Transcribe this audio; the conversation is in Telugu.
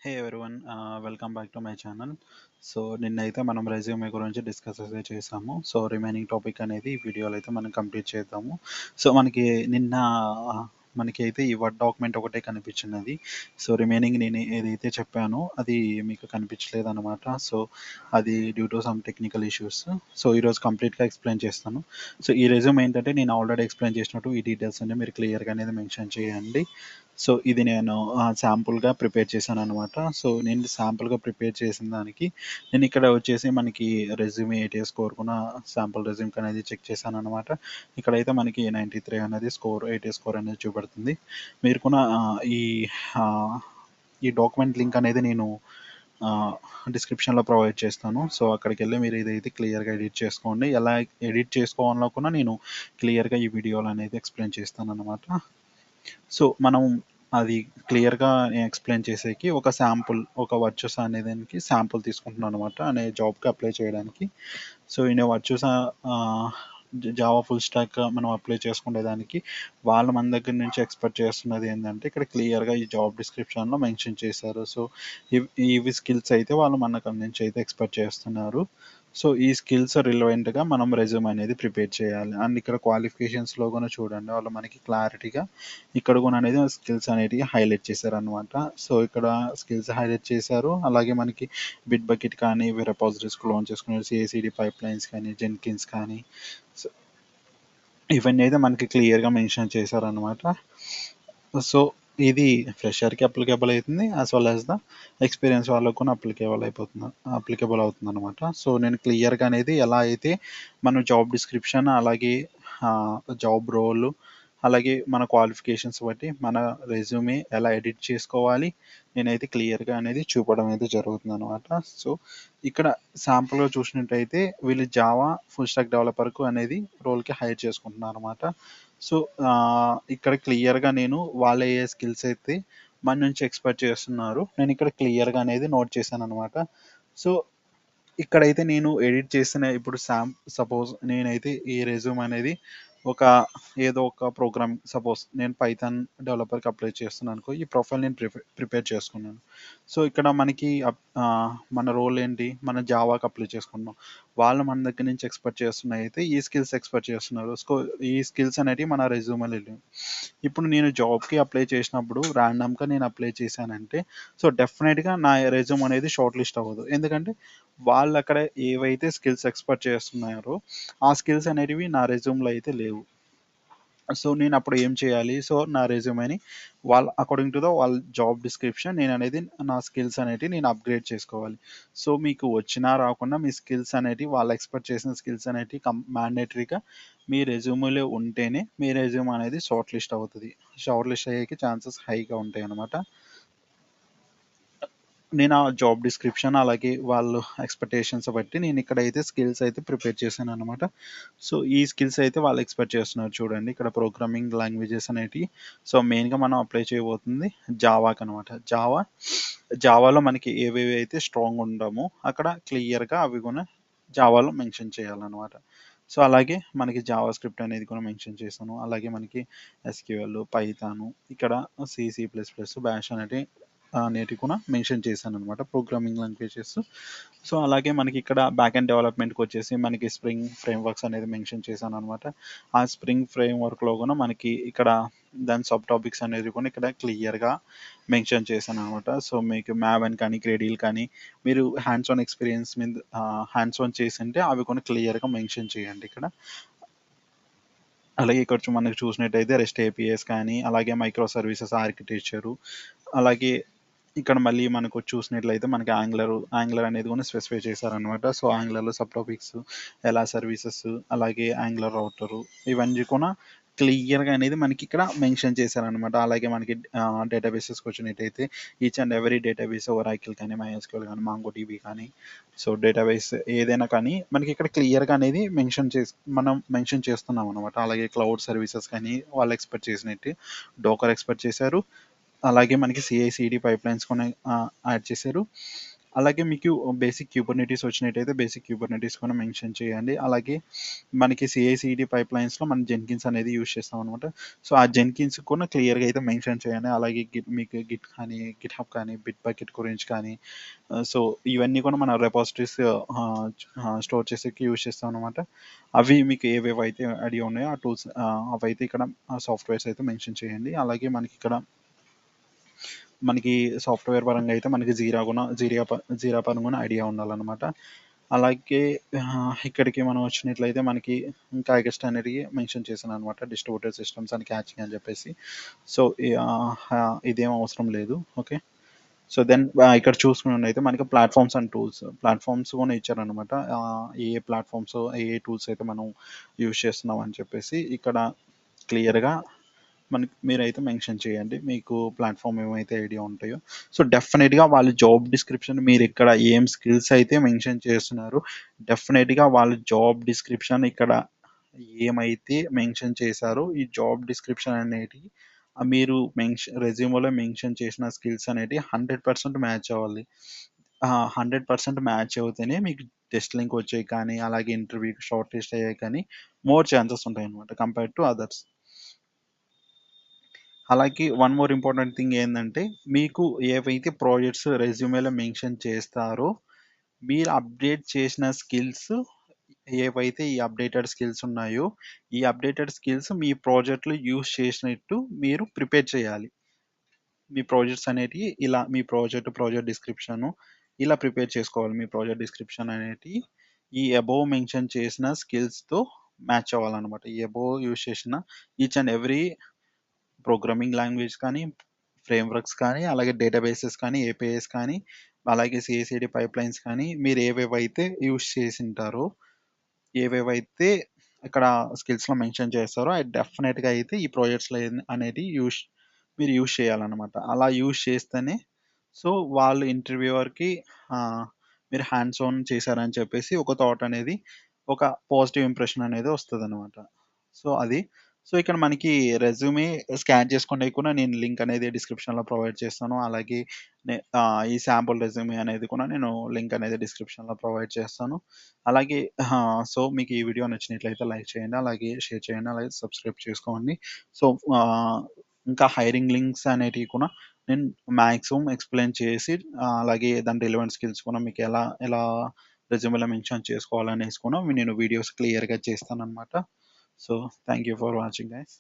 Hey everyone, welcome back to my channel. So నిన్నైతే మనం రెజ్యూమే గురించి డిస్కస్ అయితే చేసాము. సో రిమైనింగ్ టాపిక్ అనేది ఈ వీడియోలో అయితే మనం కంప్లీట్ చేద్దాము. సో మనకి నిన్న మనకి అయితే ఈ వర్డ్ డాక్యుమెంట్ ఒకటే కనిపించినది. సో రిమైనింగ్ నేను ఏదైతే చెప్పానో అది మీకు కనిపించలేదు అనమాట. సో అది due to some technical issues. So ఈరోజు కంప్లీట్గా ఎక్స్ప్లెయిన్ చేస్తాను. సో ఈ రెజ్యూమ్ ఏంటంటే నేను ఆల్రెడీ ఎక్స్ప్లెయిన్ చేసినట్టు ఈ డీటెయిల్స్ అన్ని మీరు క్లియర్గా అనేది మెన్షన్ చేయండి. సో ఇది నేను శాంపుల్గా ప్రిపేర్ చేశాను అనమాట. సో నేను శాంపుల్గా ప్రిపేర్ చేసిన దానికి నేను ఇక్కడ వచ్చేసి మనకి రెజ్యూమే 8 స్కోర్ కూడా శాంపుల్ రెజ్యూమ్కి అనేది చెక్ చేశాను అనమాట. ఇక్కడైతే మనకి 93 అనేది స్కోర్ 8 స్కోర్ అనేది చూపెడుతుంది. మీరు కూడా ఈ ఆ, ఈ డాక్యుమెంట్ లింక్ అనేది నేను డిస్క్రిప్షన్లో ప్రొవైడ్ చేస్తాను. సో అక్కడికి వెళ్ళి మీరు ఇదైతే క్లియర్గా ఎడిట్ చేసుకోండి. ఎలా ఎడిట్ చేసుకోవాలో కూడా నేను క్లియర్గా ఈ వీడియోలో అనేది ఎక్స్ప్లెయిన్ చేస్తాను అనమాట. సో మనం అది క్లియర్గా ఎక్స్ప్లెయిన్ చేసేకి ఒక శాంపుల్ ఒక వర్చుస్ అనే దానికి శాంపుల్ తీసుకుంటున్నాను అనమాట అనే జాబ్కి అప్లై చేయడానికి. సో ఈ వర్చుస్ జావా ఫుల్ స్టాక్ మనం అప్లై చేసుకునే దానికి వాళ్ళు మన దగ్గర నుంచి ఎక్స్పెక్ట్ చేస్తున్నది ఏంటంటే ఇక్కడ క్లియర్గా ఈ జాబ్ డిస్క్రిప్షన్లో మెన్షన్ చేశారు. సో ఇవి స్కిల్స్ అయితే వాళ్ళు మన దగ్గర నుంచి అయితే ఎక్స్పెక్ట్ చేస్తున్నారు. సో ఈ స్కిల్స్ రిలవెంట్గా మనం రెజ్యూమ్ అనేది ప్రిపేర్ చేయాలి. అండ్ ఇక్కడ క్వాలిఫికేషన్స్లో కూడా చూడండి, వాళ్ళు మనకి క్లారిటీగా ఇక్కడ కూడా అనేది స్కిల్స్ అనేటివి హైలైట్ చేశారు అనమాట. సో ఇక్కడ స్కిల్స్ హైలైట్ చేశారు. అలాగే మనకి బిట్ బకెట్ కానీ వెరపాజిటరీస్ క్లోన్ చేసుకునే సిఐసిడి పైప్ లైన్స్ కానీ జెన్కిన్స్ కానీ సో ఇవన్నీ అయితే మనకి క్లియర్గా మెన్షన్ చేశారనమాట. సో ఇది ఫ్రెషర్కి అప్లికేబుల్ అవుతుంది, as well as the experience వాళ్ళకు కూడా అప్లికేబుల్ అవుతుంది అనమాట. సో నేను క్లియర్గా అనేది ఎలా అయితే మన జాబ్ డిస్క్రిప్షన్ అలాగే జాబ్ రోల్ అలాగే మన క్వాలిఫికేషన్స్ బట్టి మన రెజ్యూమే ఎలా ఎడిట్ చేసుకోవాలి నేనైతే క్లియర్గా అనేది చూపడం అయితే జరుగుతుంది అనమాట. సో ఇక్కడ శాంపుల్గా చూసినట్టయితే వీళ్ళు జావా ఫుల్ స్టాక్ డెవలపర్కు అనేది రోల్కి హైర్ చేసుకుంటున్నారు అనమాట. సో ఇక్కడ క్లియర్గా నేను వాళ్ళ ఏ స్కిల్స్ అయితే మన నుంచి ఎక్స్పెక్ట్ చేస్తున్నారు నేను ఇక్కడ క్లియర్గా అనేది నోట్ చేశాను అనమాట. సో ఇక్కడైతే నేను ఎడిట్ చేసిన ఇప్పుడు సపోజ్ నేనైతే ఈ రెజ్యూమ్ అనేది ఒక ఏదో ఒక ప్రోగ్రామ్ సపోజ్ నేను పైథాన్ డెవలపర్కి అప్లై చేస్తున్నాను అనుకో, ఈ ప్రొఫైల్ నేను ప్రిపేర్ చేసుకున్నాను. సో ఇక్కడ మనకి మన రోల్ ఏంటి, మన జావాకి అప్లై చేసుకున్నాం. వాళ్ళు మన దగ్గర నుంచి ఎక్స్పెక్ట్ చేస్తున్న అయితే ఈ స్కిల్స్ ఎక్స్పెక్ట్ చేస్తున్నారు. సో ఈ స్కిల్స్ అనేవి మన రెజ్యూమ్లో లేవు. ఇప్పుడు నేను జాబ్కి అప్లై చేసినప్పుడు ర్యాండమ్గా నేను అప్లై చేశానంటే సో డెఫినెట్గా నా రెజ్యూమ్ అనేది షార్ట్ లిస్ట్ అవ్వదు. ఎందుకంటే వాళ్ళు అక్కడ ఏవైతే స్కిల్స్ ఎక్స్పెక్ట్ చేస్తున్నారో ఆ స్కిల్స్ అనేటివి నా రెజ్యూమ్లో అయితే లేవు. సో నేను అప్పుడు ఏం చేయాలి, సో నా రెజ్యూమేని వాళ్ళ అకార్డింగ్ టు ద వాళ్ళ జాబ్ డిస్క్రిప్షన్ నేను అనేది నా స్కిల్స్ అనేటివి నేను అప్గ్రేడ్ చేసుకోవాలి. సో మీకు వచ్చినా రాకుండా మీ స్కిల్స్ అనేటివి వాళ్ళు ఎక్స్పెక్ట్ చేసిన స్కిల్స్ అనేటివి మ్యాండేటరీగా మీ రెజ్యూమ్లో ఉంటేనే మీ రెజ్యూమ్ అనేది షార్ట్ లిస్ట్ అవుతుంది. షార్ట్ లిస్ట్ అయ్యేకి ఛాన్సెస్ హైగా ఉంటాయి అన్నమాట. నేను ఆ జాబ్ డిస్క్రిప్షన్ అలాగే వాళ్ళు ఎక్స్పెక్టేషన్స్ బట్టి నేను ఇక్కడైతే స్కిల్స్ అయితే ప్రిపేర్ చేశాను అనమాట. సో ఈ స్కిల్స్ అయితే వాళ్ళు ఎక్స్పెక్ట్ చేస్తున్నారు. చూడండి ఇక్కడ ప్రోగ్రామింగ్ లాంగ్వేజెస్ అనేటివి. సో మెయిన్గా మనం అప్లై చేయబోతుంది జావాకి అనమాట. జావాలో మనకి ఏవేవి అయితే స్ట్రాంగ్ ఉండమో అక్కడ క్లియర్గా అవి కూడా జావాలో మెన్షన్ చేయాలన్నమాట. సో అలాగే మనకి జావా స్క్రిప్ట్ అనేది కూడా మెన్షన్ చేశాను. అలాగే మనకి ఎస్క్యూఎల్ పైథాను ఇక్కడ C++, బ్యాష్ అనేది అనేటివి కూడా మెన్షన్ చేశాను అనమాట ప్రోగ్రామింగ్ లాంగ్వేజెస్. సో అలాగే మనకి ఇక్కడ బ్యాక్ అండ్ డెవలప్మెంట్కి వచ్చేసి మనకి స్ప్రింగ్ ఫ్రేమ్వర్క్స్ అనేది మెన్షన్ చేశాను అనమాట. ఆ స్ప్రింగ్ ఫ్రేమ్వర్క్లో కూడా మనకి ఇక్కడ దాని సబ్ టాపిక్స్ అనేది కూడా ఇక్కడ క్లియర్గా మెన్షన్ చేశాను అనమాట. సో మీకు మ్యావెన్ కానీ క్రెడిల్ కానీ మీరు హ్యాండ్స్ ఆన్ ఎక్స్పీరియన్స్ మీద హ్యాండ్స్ ఆన్ చేసింటే అవి కూడా క్లియర్గా మెన్షన్ చేయండి ఇక్కడ. అలాగే ఇక్కడ మనకి చూసినట్టయితే రెస్ట్ ఏపీఎస్ కానీ అలాగే మైక్రో సర్వీసెస్ ఆర్కిటెక్చరు అలాగే ఇక్కడ మళ్ళీ మనకు చూసినట్లయితే మనకి యాంగ్లర్ అనేది కూడా స్పెసిఫై చేశారనమాట. సో యాంగ్లర్లో సబ్ టాపిక్స్ ఎలా సర్వీసెస్ అలాగే యాంగ్లర్ రౌటరు ఇవన్నీ కూడా క్లియర్గా అనేది మనకి ఇక్కడ మెన్షన్ చేశారనమాట. అలాగే మనకి డేటాబేసెస్కి వచ్చినట్టయితే each and every database Oracle కానీ MySQL కానీ MongoDB కానీ సో డేటాబేస్ ఏదైనా కానీ మనకి ఇక్కడ క్లియర్గా అనేది మనం మెన్షన్ చేస్తున్నాం అనమాట. అలాగే క్లౌడ్ సర్వీసెస్ కానీ వాళ్ళు ఎక్స్పెక్ట్ చేసినట్టు డోకర్ ఎక్స్పెక్ట్ చేశారు. అలాగే మనకి CI/CD పైప్ లైన్స్ కొన్ని యాడ్ చేశారు. అలాగే మీకు బేసిక్ క్యూబర్నెటీస్ వచ్చినట్టయితే బేసిక్ క్యూబర్నెటీస్ కూడా మెన్షన్ చేయండి. అలాగే మనకి CI/CD పైప్‌లైన్స్‌లో మనం జెన్కిన్స్ అనేది యూజ్ చేస్తామనమాట. సో, ఆ జెన్కిన్స్ కూడా క్లియర్‌గా అయితే మెన్షన్ చేయండి. అలాగే మీకు గిట్ కానీ, గిట్‌హబ్ కానీ, బిట్ బకెట్ గురించి కానీ సో, ఇవన్నీ కూడా మన రెపాజిటరీస్ స్టోర్ చేసేకి యూజ్ చేస్తామనమాట. అవి మీకు ఏవేవైతే ఐడియా ఉన్నాయో ఆ టూల్స్ అవైతే ఇక్కడ సాఫ్ట్‌వేర్స్ అయితే మెన్షన్ చేయండి. అలాగే మనకి సాఫ్ట్‌వేర్ పరంగా అయితే మనకి జీరా పరంగా కూడా ఐడియా ఉండాలనమాట. అలాగే ఇక్కడికి మనం వచ్చినట్లయితే మనకి ఇంకా ఎగస్ట్ అనేది మెన్షన్ చేశాననమాట. డిస్ట్రిబ్యూటెడ్ సిస్టమ్స్ అండ్ క్యాచింగ్ అని చెప్పేసి. సో, ఇదేం అవసరం లేదు. ఓకే. సో, దెన్ ఇక్కడ చూసుకున్నట్టయితే మనకి ప్లాట్‌ఫార్మ్స్ అండ్ టూల్స్. ప్లాట్‌ఫార్మ్స్ కూడా ఇచ్చారనమాట. ఏ ఏ ప్లాట్‌ఫార్మ్స్, ఏ ఏ టూల్స్ అయితే మనం యూజ్ చేస్తున్నాం అని చెప్పేసి ఇక్కడ క్లియర్‌గా మీరైతే మెన్షన్ చేయండి. మీకు ప్లాట్‌ఫార్మ్ ఏమైతే ఐడియా ఉంటాయో. సో, డెఫినిట్‌గా వాళ్ళ జాబ్ డిస్క్రిప్షన్ మీరిక్కడ ఏం స్కిల్స్ అయితే మెన్షన్ చేస్తున్నారో, డెఫినిట్‌గా వాళ్ళ జాబ్ డిస్క్రిప్షన్ ఇక్కడ ఏమైతే మెన్షన్ చేశారో, ఈ జాబ్ డిస్క్రిప్షన్ అనేటివి మీరు రెజ్యూమ్‌లో మెన్షన్ చేసిన స్కిల్స్ అనేటివి 100% మ్యాచ్ అవ్వాలి. 100% మ్యాచ్ అవుతేనే మీకు టెస్ట్ లింక్ వచ్చేయి కానీ, అలాగే ఇంటర్వ్యూకి షార్ట్ లిస్ట్ అయ్యాయి కానీ, మోర్ ఛాన్సెస్ ఉంటాయన్నమాట కంపేర్డ్ టు అదర్స్. అలాగే వన్ మోర్ ఇంపార్టెంట్ థింగ్ ఏందంటే, మీకు ఏవైతే ప్రాజెక్ట్స్ రెజ్యూమేలో మెన్షన్ చేస్తారో, మీరు అప్డేట్ చేసిన స్కిల్స్ ఏవైతే ఈ అప్డేటెడ్ స్కిల్స్ ఉన్నాయో, ఈ అప్డేటెడ్ స్కిల్స్ మీ ప్రాజెక్ట్‌లో యూజ్ చేసినట్టు మీరు ప్రిపేర్ చేయాలి. మీ ప్రాజెక్ట్స్ అనేటియి ఇలా మీ ప్రాజెక్ట్ డిస్క్రిప్షను ఇలా ప్రిపేర్ చేసుకోవాలి. మీ ప్రాజెక్ట్ డిస్క్రిప్షన్ అనేటియి ఈ అబోవ్ మెన్షన్ చేసిన స్కిల్స్‌తో మ్యాచ్ అవ్వాలనమాట. ఈ అబోవ్ యూజ్ చేసిన each and every programming language కానీ, ఫ్రేమ్‌వర్క్స్ కానీ, అలాగే డేటాబేసెస్ కానీ, ఏపీఐస్ కానీ, అలాగే సీఐసీడీ పైప్‌లైన్స్ కానీ, మీరు ఏవేవైతే యూజ్ చేసుంటారో, ఏవేవైతే ఇక్కడ స్కిల్స్‌లో మెన్షన్ చేస్తారో అవి డెఫినిట్‌గా అయితే ఈ ప్రాజెక్ట్స్‌లో అనేది మీరు యూజ్ చేయాలనమాట. అలా యూజ్ చేస్తేనే సో, వాళ్ళు ఇంటర్వ్యూవర్‌కి ఆహ్, మీరు హ్యాండ్స్ ఆన్ చేశారని చెప్పేసి ఒక థాట్ అనేది, ఒక పాజిటివ్ ఇంప్రెషన్ అనేది వస్తదనమాట. సో, అది. సో, ఇక్కడ మనకి రెజ్యూమే స్కాన్ చేసుకోండికి కూడా నేను లింక్ అనేది డిస్క్రిప్షన్‌లో ప్రొవైడ్ చేస్తాను. అలాగే ఈ శాంపుల్ రెజ్యూమే అనేది కూడా నేను లింక్ అనేది డిస్క్రిప్షన్‌లో ప్రొవైడ్ చేస్తాను. అలాగే సో, మీకు ఈ వీడియో నచ్చినట్లయితే లైక్ చేయండి. అలాగే షేర్ చేయండి. అలాగే సబ్స్క్రైబ్ చేసుకోండి. సో, ఆహ్, ఇంకా హైరింగ్ లింక్స్ అనేటివి కూడా నేను మాక్సిమం ఎక్స్‌ప్లెయిన్ చేసి అలాగే దాని రిలవెంట్ స్కిల్స్ కూడా మీకు ఎలా ఎలా రెజ్యూమ్‌లో మెన్షన్ చేసుకోవాలనేసి కూడా నేను వీడియోస్ క్లియర్‌గా చేస్తాననమాట. So, thank you for watching guys.